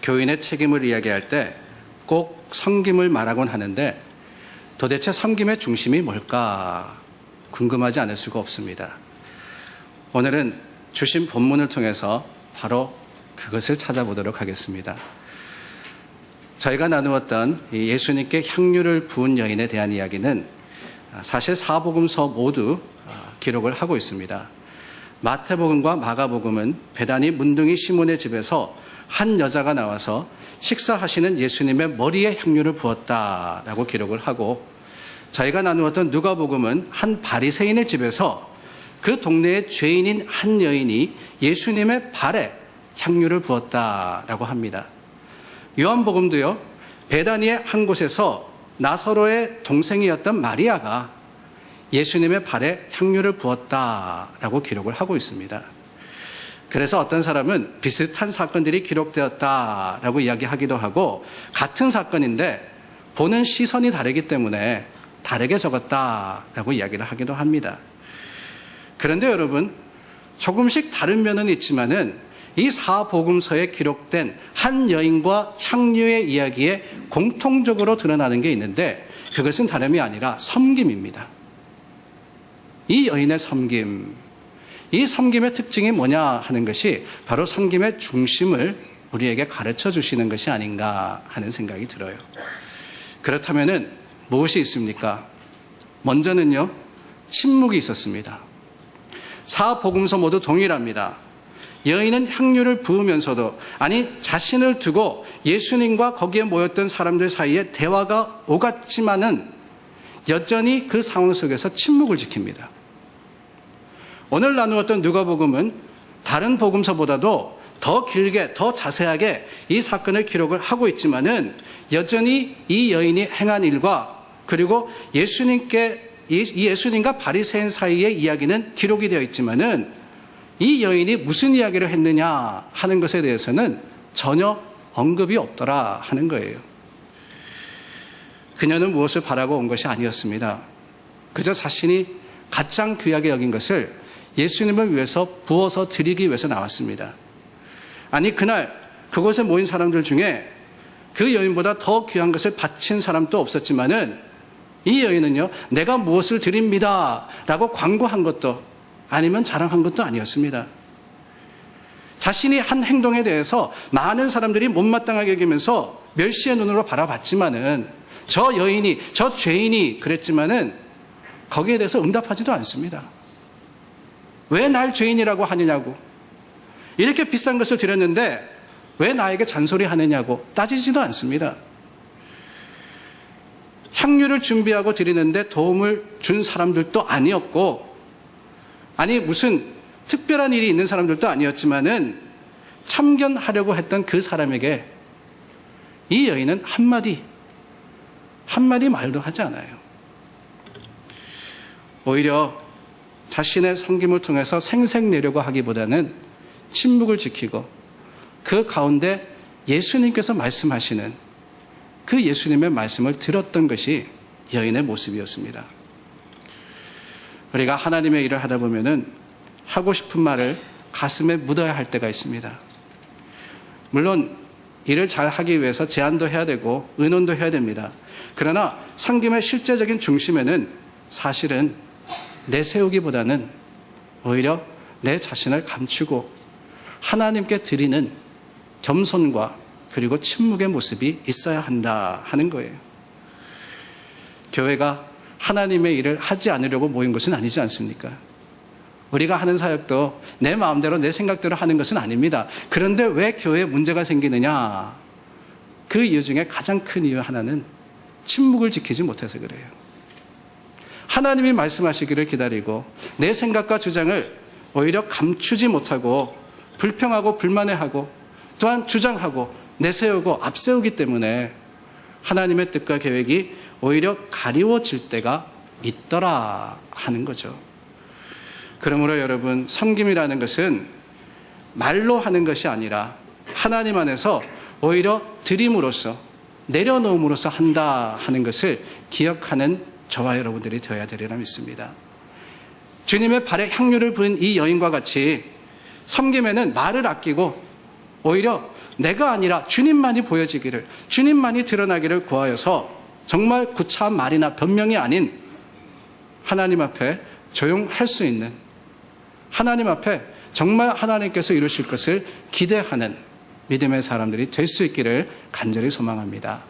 교인의 책임을 이야기할 때 꼭 섬김을 말하곤 하는데 도대체 섬김의 중심이 뭘까 궁금하지 않을 수가 없습니다. 오늘은 주신 본문을 통해서 바로 그것을 찾아보도록 하겠습니다. 저희가 나누었던 예수님께 향유를 부은 여인에 대한 이야기는 사실 사복음서 모두 기록을 하고 있습니다. 마태복음과 마가복음은 베다니 문둥이 시몬의 집에서 한 여자가 나와서 식사하시는 예수님의 머리에 향유를 부었다라고 기록을 하고, 저희가 나누었던 누가복음은 한 바리새인의 집에서 그 동네의 죄인인 한 여인이 예수님의 발에 향유를 부었다라고 합니다. 요한복음도요, 베다니의 한 곳에서 나사로의 동생이었던 마리아가 예수님의 발에 향유를 부었다라고 기록을 하고 있습니다. 그래서 어떤 사람은 비슷한 사건들이 기록되었다라고 이야기하기도 하고, 같은 사건인데 보는 시선이 다르기 때문에 다르게 적었다라고 이야기를 하기도 합니다. 그런데 여러분, 조금씩 다른 면은 있지만은 이 사복음서에 기록된 한 여인과 향유의 이야기에 공통적으로 드러나는 게 있는데, 그것은 다름이 아니라 섬김입니다. 이 여인의 섬김, 이 섬김의 특징이 뭐냐 하는 것이 바로 섬김의 중심을 우리에게 가르쳐 주시는 것이 아닌가 하는 생각이 들어요. 그렇다면은 무엇이 있습니까? 먼저는요, 침묵이 있었습니다. 사복음서 모두 동일합니다. 여인은 향유를 부으면서도, 아니 자신을 두고 예수님과 거기에 모였던 사람들 사이에 대화가 오갔지만은 여전히 그 상황 속에서 침묵을 지킵니다. 오늘 나누었던 누가복음은 다른 복음서보다도 더 길게, 더 자세하게 이 사건을 기록을 하고 있지만은 여전히 이 여인이 행한 일과 그리고 예수님과 바리새인 사이의 이야기는 기록이 되어 있지만은 이 여인이 무슨 이야기를 했느냐 하는 것에 대해서는 전혀 언급이 없더라 하는 거예요. 그녀는 무엇을 바라고 온 것이 아니었습니다. 그저 자신이 가장 귀하게 여긴 것을 예수님을 위해서 부어서 드리기 위해서 나왔습니다. 아니, 그날 그곳에 모인 사람들 중에 그 여인보다 더 귀한 것을 바친 사람도 없었지만은 이 여인은요, 내가 무엇을 드립니다 라고 광고한 것도 아니면 자랑한 것도 아니었습니다. 자신이 한 행동에 대해서 많은 사람들이 못마땅하게 여기면서 멸시의 눈으로 바라봤지만은, 저 여인이, 저 죄인이 그랬지만은 거기에 대해서 응답하지도 않습니다. 왜 날 죄인이라고 하느냐고, 이렇게 비싼 것을 드렸는데 왜 나에게 잔소리하느냐고 따지지도 않습니다. 향유를 준비하고 드리는데 도움을 준 사람들도 아니었고, 아니 무슨 특별한 일이 있는 사람들도 아니었지만은 참견하려고 했던 그 사람에게 이 여인은 한마디 말도 하지 않아요. 오히려 자신의 섬김을 통해서 생색내려고 하기보다는 침묵을 지키고 그 가운데 예수님께서 말씀하시는 그 예수님의 말씀을 들었던 것이 여인의 모습이었습니다. 우리가 하나님의 일을 하다 보면은 하고 싶은 말을 가슴에 묻어야 할 때가 있습니다. 물론 일을 잘 하기 위해서 제안도 해야 되고 의논도 해야 됩니다. 그러나 섬김의 실제적인 중심에는 사실은 내세우기보다는 오히려 내 자신을 감추고 하나님께 드리는 겸손과 그리고 침묵의 모습이 있어야 한다 하는 거예요. 교회가 하나님의 일을 하지 않으려고 모인 것은 아니지 않습니까? 우리가 하는 사역도 내 마음대로 내 생각대로 하는 것은 아닙니다. 그런데 왜 교회에 문제가 생기느냐? 그 이유 중에 가장 큰 이유 하나는 침묵을 지키지 못해서 그래요. 하나님이 말씀하시기를 기다리고 내 생각과 주장을 오히려 감추지 못하고 불평하고 불만해하고 또한 주장하고 내세우고 앞세우기 때문에 하나님의 뜻과 계획이 오히려 가리워질 때가 있더라 하는 거죠. 그러므로 여러분, 섬김이라는 것은 말로 하는 것이 아니라 하나님 안에서 오히려 드림으로써 내려놓음으로써 한다 하는 것을 기억하는 저와 여러분들이 되어야 되리라 믿습니다. 주님의 발에 향유를 부은 이 여인과 같이 섬김에는 말을 아끼고 오히려 내가 아니라 주님만이 보여지기를, 주님만이 드러나기를 구하여서 정말 구차한 말이나 변명이 아닌 하나님 앞에 조용할 수 있는, 하나님 앞에 정말 하나님께서 이루실 것을 기대하는 믿음의 사람들이 될 수 있기를 간절히 소망합니다.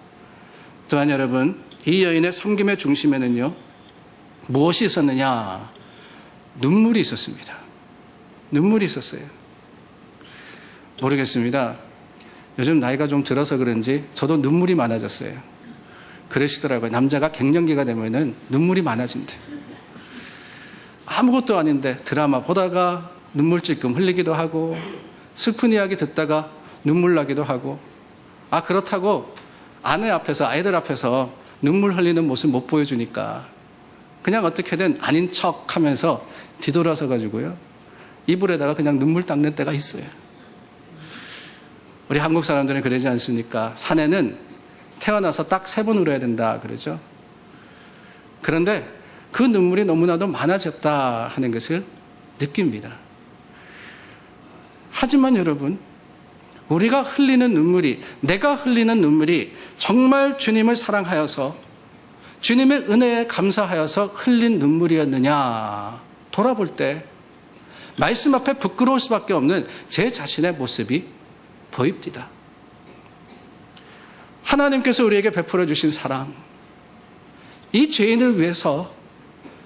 또한 여러분, 이 여인의 섬김의 중심에는요, 무엇이 있었느냐? 눈물이 있었습니다. 눈물이 있었어요. 모르겠습니다. 요즘 나이가 좀 들어서 그런지 저도 눈물이 많아졌어요. 그러시더라고요. 남자가 갱년기가 되면은 눈물이 많아진대. 아무것도 아닌데 드라마 보다가 눈물 찔끔 흘리기도 하고, 슬픈 이야기 듣다가 눈물 나기도 하고, 그렇다고 아내 앞에서, 아이들 앞에서 눈물 흘리는 모습 못 보여주니까 그냥 어떻게든 아닌 척 하면서 뒤돌아서 가지고요, 이불에다가 그냥 눈물 닦는 때가 있어요. 우리 한국 사람들은 그러지 않습니까? 사내는 태어나서 딱 3번 울어야 된다 그러죠. 그런데 그 눈물이 너무나도 많아졌다 하는 것을 느낍니다. 하지만 여러분, 우리가 흘리는 눈물이, 내가 흘리는 눈물이 정말 주님을 사랑하여서, 주님의 은혜에 감사하여서 흘린 눈물이었느냐 돌아볼 때 말씀 앞에 부끄러울 수밖에 없는 제 자신의 모습이 보입니다. 하나님께서 우리에게 베풀어 주신 사랑, 이 죄인을 위해서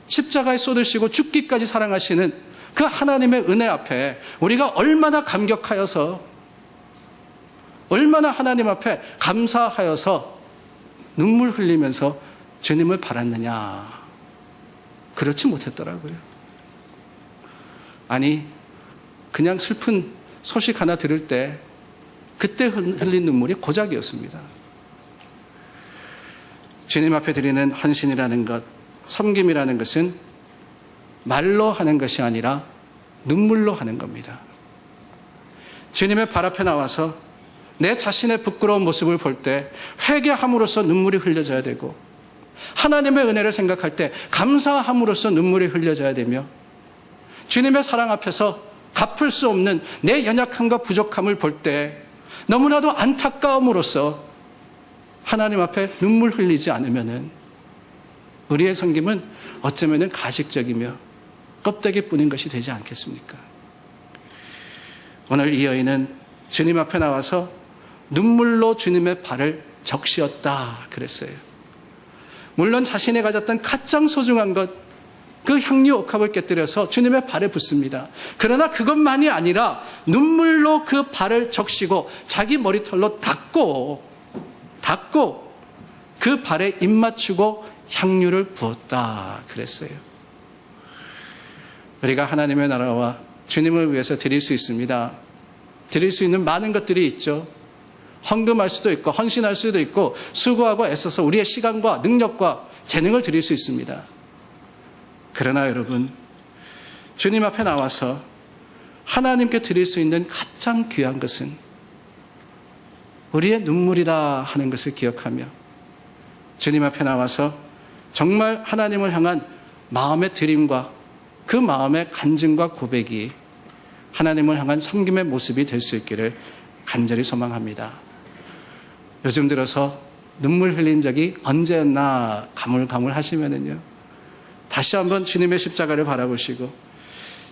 십자가에 쏟으시고 죽기까지 사랑하시는 그 하나님의 은혜 앞에 우리가 얼마나 감격하여서, 얼마나 하나님 앞에 감사하여서 눈물 흘리면서 주님을 바랐느냐. 그렇지 못했더라고요. 아니, 그냥 슬픈 소식 하나 들을 때 그때 흘린 눈물이 고작이었습니다. 주님 앞에 드리는 헌신이라는 것, 섬김이라는 것은 말로 하는 것이 아니라 눈물로 하는 겁니다. 주님의 발 앞에 나와서 내 자신의 부끄러운 모습을 볼 때 회개함으로써 눈물이 흘려져야 되고, 하나님의 은혜를 생각할 때 감사함으로써 눈물이 흘려져야 되며, 주님의 사랑 앞에서 갚을 수 없는 내 연약함과 부족함을 볼 때 너무나도 안타까움으로써 하나님 앞에 눈물 흘리지 않으면은 우리의 섬김은 어쩌면은 가식적이며 껍데기뿐인 것이 되지 않겠습니까? 오늘 이 여인은 주님 앞에 나와서 눈물로 주님의 발을 적시었다 그랬어요. 물론 자신이 가졌던 가장 소중한 것, 그 향유 옥합을 깨뜨려서 주님의 발에 붓습니다. 그러나 그것만이 아니라 눈물로 그 발을 적시고 자기 머리털로 닦고 그 발에 입 맞추고 향유를 부었다 그랬어요. 우리가 하나님의 나라와 주님을 위해서 드릴 수 있습니다. 드릴 수 있는 많은 것들이 있죠. 헌금할 수도 있고 헌신할 수도 있고 수고하고 애써서 우리의 시간과 능력과 재능을 드릴 수 있습니다. 그러나 여러분, 주님 앞에 나와서 하나님께 드릴 수 있는 가장 귀한 것은 우리의 눈물이다 하는 것을 기억하며, 주님 앞에 나와서 정말 하나님을 향한 마음의 드림과 그 마음의 간증과 고백이 하나님을 향한 섬김의 모습이 될 수 있기를 간절히 소망합니다. 요즘 들어서 눈물 흘린 적이 언제였나 가물가물하시면은요, 다시 한번 주님의 십자가를 바라보시고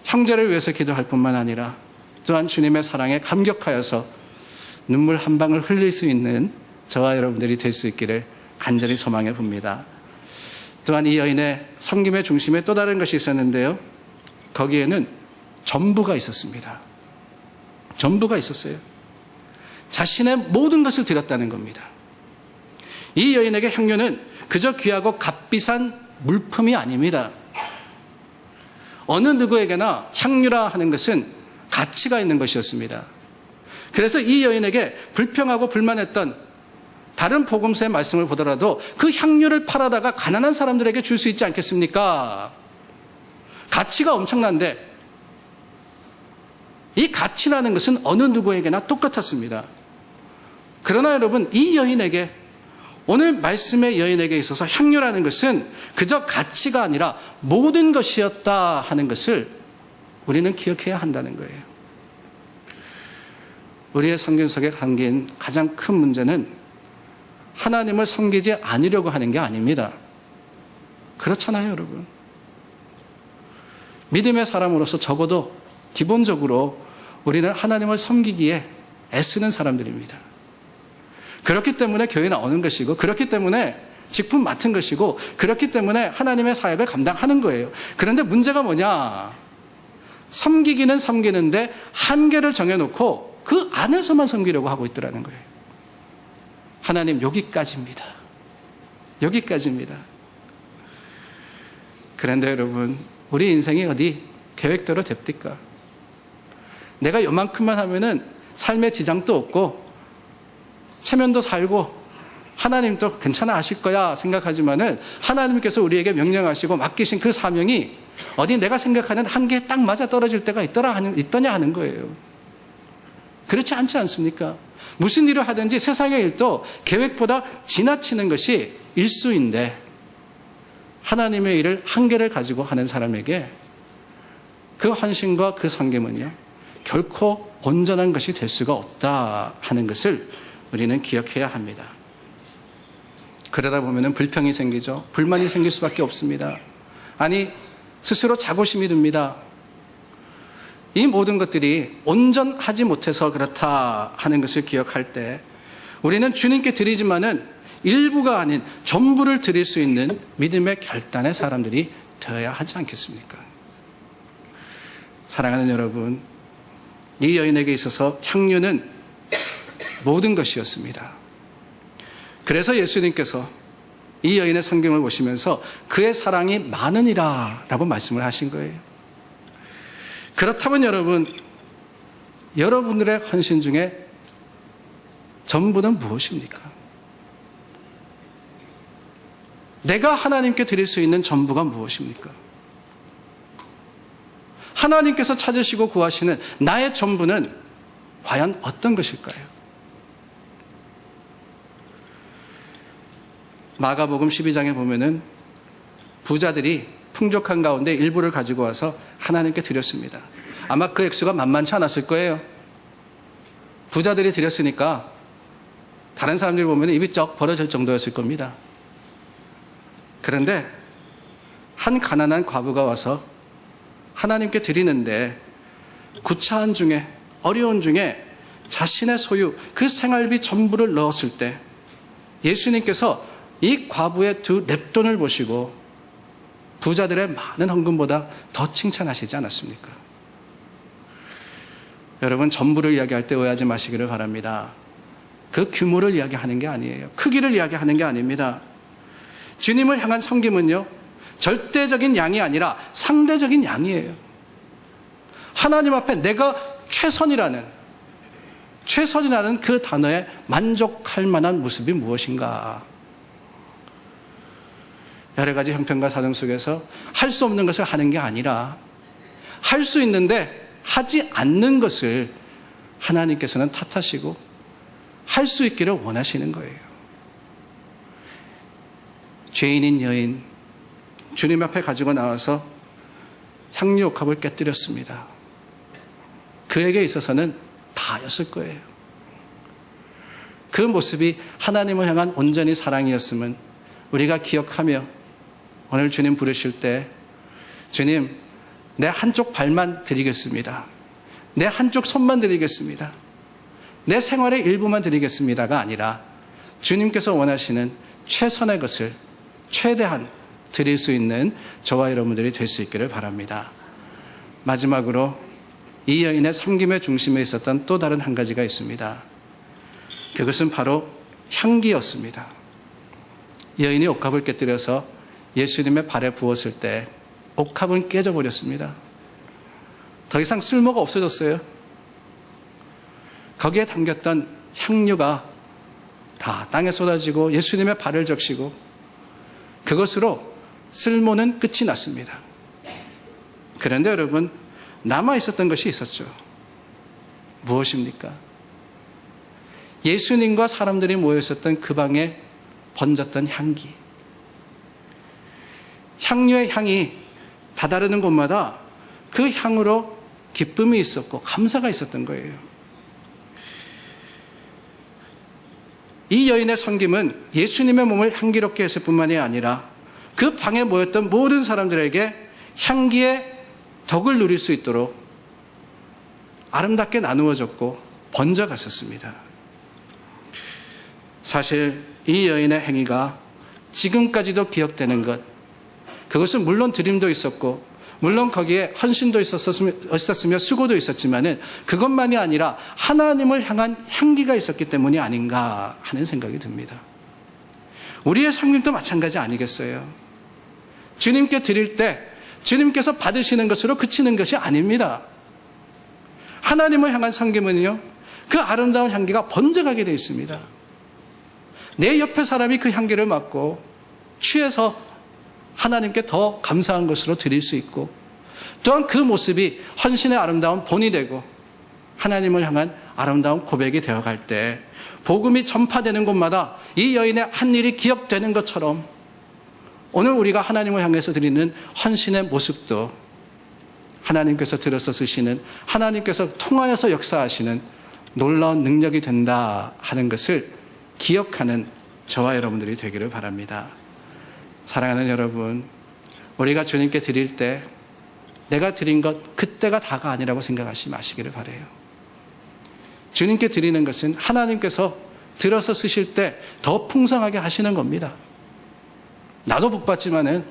형제를 위해서 기도할 뿐만 아니라 또한 주님의 사랑에 감격하여서 눈물 한 방울 흘릴 수 있는 저와 여러분들이 될 수 있기를 간절히 소망해 봅니다. 또한 이 여인의 섬김의 중심에 또 다른 것이 있었는데요, 거기에는 전부가 있었습니다. 전부가 있었어요. 자신의 모든 것을 드렸다는 겁니다. 이 여인에게 향유는 그저 귀하고 값비싼 물품이 아닙니다. 어느 누구에게나 향유라 하는 것은 가치가 있는 것이었습니다. 그래서 이 여인에게 불평하고 불만했던 다른 복음서의 말씀을 보더라도 그 향유를 팔아다가 가난한 사람들에게 줄 수 있지 않겠습니까? 가치가 엄청난데 이 가치라는 것은 어느 누구에게나 똑같았습니다. 그러나 여러분, 이 여인에게, 오늘 말씀의 여인에게 있어서 향유라는 것은 그저 가치가 아니라 모든 것이었다 하는 것을 우리는 기억해야 한다는 거예요. 우리의 성경 속에 담긴 가장 큰 문제는 하나님을 섬기지 않으려고 하는 게 아닙니다. 그렇잖아요, 여러분. 믿음의 사람으로서 적어도 기본적으로 우리는 하나님을 섬기기에 애쓰는 사람들입니다. 그렇기 때문에 교회 나오는 것이고, 그렇기 때문에 직분 맡은 것이고, 그렇기 때문에 하나님의 사역을 감당하는 거예요. 그런데 문제가 뭐냐? 섬기기는 섬기는데 한계를 정해놓고 그 안에서만 섬기려고 하고 있더라는 거예요. 하나님, 여기까지입니다. 여기까지입니다. 그런데 여러분, 우리 인생이 어디 계획대로 됩니까? 내가 요만큼만 하면은 삶의 지장도 없고 체면도 살고 하나님도 괜찮아 하실 거야 생각하지만은 하나님께서 우리에게 명령하시고 맡기신 그 사명이 어디 내가 생각하는 한계에 딱 맞아 떨어질 때가 있더냐 하는 거예요. 그렇지 않지 않습니까? 무슨 일을 하든지 세상의 일도 계획보다 지나치는 것이 일수인데 하나님의 일을 한계를 가지고 하는 사람에게 그 헌신과 그 섬김은요, 결코 온전한 것이 될 수가 없다 하는 것을 우리는 기억해야 합니다. 그러다 보면 불평이 생기죠. 불만이 생길 수밖에 없습니다. 아니, 스스로 자고심이 듭니다. 이 모든 것들이 온전하지 못해서 그렇다 하는 것을 기억할 때 우리는 주님께 드리지만은 일부가 아닌 전부를 드릴 수 있는 믿음의 결단의 사람들이 되어야 하지 않겠습니까? 사랑하는 여러분, 이 여인에게 있어서 향유는 모든 것이었습니다. 그래서 예수님께서 이 여인의 성경을 보시면서 그의 사랑이 많으니라 라고 말씀을 하신 거예요. 그렇다면 여러분, 여러분들의 헌신 중에 전부는 무엇입니까? 내가 하나님께 드릴 수 있는 전부가 무엇입니까? 하나님께서 찾으시고 구하시는 나의 전부는 과연 어떤 것일까요? 마가복음 12장에 보면은 부자들이 풍족한 가운데 일부를 가지고 와서 하나님께 드렸습니다. 아마 그 액수가 만만치 않았을 거예요. 부자들이 드렸으니까 다른 사람들이 보면 입이 쩍 벌어질 정도였을 겁니다. 그런데 한 가난한 과부가 와서 하나님께 드리는데 구차한 중에, 어려운 중에 자신의 소유, 그 생활비 전부를 넣었을 때 예수님께서 이 과부의 두 랩돈을 보시고 부자들의 많은 헌금보다 더 칭찬하시지 않았습니까? 여러분, 전부를 이야기할 때 오해하지 마시기를 바랍니다. 그 규모를 이야기하는 게 아니에요. 크기를 이야기하는 게 아닙니다. 주님을 향한 섬김은요, 절대적인 양이 아니라 상대적인 양이에요. 하나님 앞에 내가 최선이라는 그 단어에 만족할 만한 모습이 무엇인가? 여러 가지 형편과 사정 속에서 할 수 없는 것을 하는 게 아니라 할 수 있는데 하지 않는 것을 하나님께서는 탓하시고 할 수 있기를 원하시는 거예요. 죄인인 여인, 주님 앞에 가지고 나와서 향유 옥합을 깨뜨렸습니다. 그에게 있어서는 다였을 거예요. 그 모습이 하나님을 향한 온전히 사랑이었으면 우리가 기억하며 오늘 주님 부르실 때 주님, 내 한쪽 발만 드리겠습니다. 내 한쪽 손만 드리겠습니다. 내 생활의 일부만 드리겠습니다가 아니라 주님께서 원하시는 최선의 것을 최대한 드릴 수 있는 저와 여러분들이 될 수 있기를 바랍니다. 마지막으로 이 여인의 섬김의 중심에 있었던 또 다른 한 가지가 있습니다. 그것은 바로 향기였습니다. 여인이 옥합을 깨뜨려서 예수님의 발에 부었을 때 옥합은 깨져버렸습니다. 더 이상 쓸모가 없어졌어요. 거기에 담겼던 향유가 다 땅에 쏟아지고 예수님의 발을 적시고 그것으로 쓸모는 끝이 났습니다. 그런데 여러분, 남아있었던 것이 있었죠. 무엇입니까? 예수님과 사람들이 모여있었던 그 방에 번졌던 향기. 향유의 향이 다다르는 곳마다 그 향으로 기쁨이 있었고 감사가 있었던 거예요. 이 여인의 섬김은 예수님의 몸을 향기롭게 했을 뿐만이 아니라 그 방에 모였던 모든 사람들에게 향기의 덕을 누릴 수 있도록 아름답게 나누어졌고 번져갔었습니다. 사실 이 여인의 행위가 지금까지도 기억되는 것, 그것은 물론 드림도 있었고 물론 거기에 헌신도 있었으며 수고도 있었지만은 그것만이 아니라 하나님을 향한 향기가 있었기 때문이 아닌가 하는 생각이 듭니다. 우리의 섬김도 마찬가지 아니겠어요? 주님께 드릴 때 주님께서 받으시는 것으로 그치는 것이 아닙니다. 하나님을 향한 섬김은요, 그 아름다운 향기가 번져가게 되어 있습니다. 내 옆에 사람이 그 향기를 맡고 취해서 하나님께 더 감사한 것으로 드릴 수 있고, 또한 그 모습이 헌신의 아름다운 본이 되고 하나님을 향한 아름다운 고백이 되어갈 때 복음이 전파되는 곳마다 이 여인의 한 일이 기억되는 것처럼 오늘 우리가 하나님을 향해서 드리는 헌신의 모습도 하나님께서 들어서 쓰시는, 하나님께서 통하여서 역사하시는 놀라운 능력이 된다 하는 것을 기억하는 저와 여러분들이 되기를 바랍니다. 사랑하는 여러분, 우리가 주님께 드릴 때 내가 드린 것 그때가 다가 아니라고 생각하지 마시기를 바라요. 주님께 드리는 것은 하나님께서 들어서 쓰실 때 더 풍성하게 하시는 겁니다. 나도 복받지만은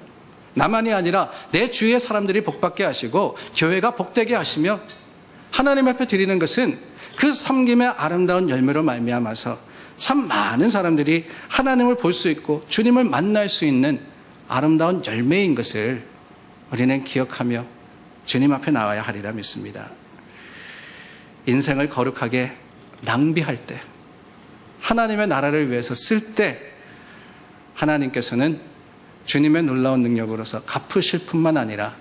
나만이 아니라 내 주위의 사람들이 복받게 하시고 교회가 복되게 하시며 하나님 앞에 드리는 것은 그 섬김의 아름다운 열매로 말미암아서 참 많은 사람들이 하나님을 볼 수 있고 주님을 만날 수 있는 아름다운 열매인 것을 우리는 기억하며 주님 앞에 나와야 하리라 믿습니다. 인생을 거룩하게 낭비할 때, 하나님의 나라를 위해서 쓸 때 하나님께서는 주님의 놀라운 능력으로서 갚으실 뿐만 아니라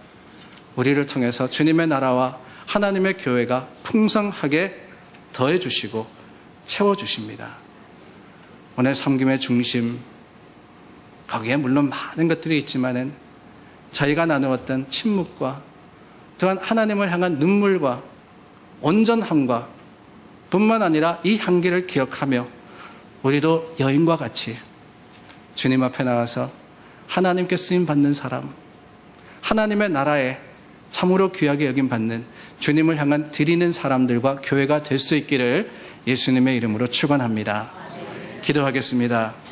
우리를 통해서 주님의 나라와 하나님의 교회가 풍성하게 더해 주시고 채워 주십니다. 오늘 섬김의 중심, 거기에 물론 많은 것들이 있지만은 저희가 나누었던 침묵과 또한 하나님을 향한 눈물과 온전함과 뿐만 아니라 이 향기를 기억하며 우리도 여인과 같이 주님 앞에 나와서 하나님께 쓰임받는 사람, 하나님의 나라에 참으로 귀하게 여김받는 주님을 향한 드리는 사람들과 교회가 될 수 있기를 예수님의 이름으로 축원합니다. 기도하겠습니다.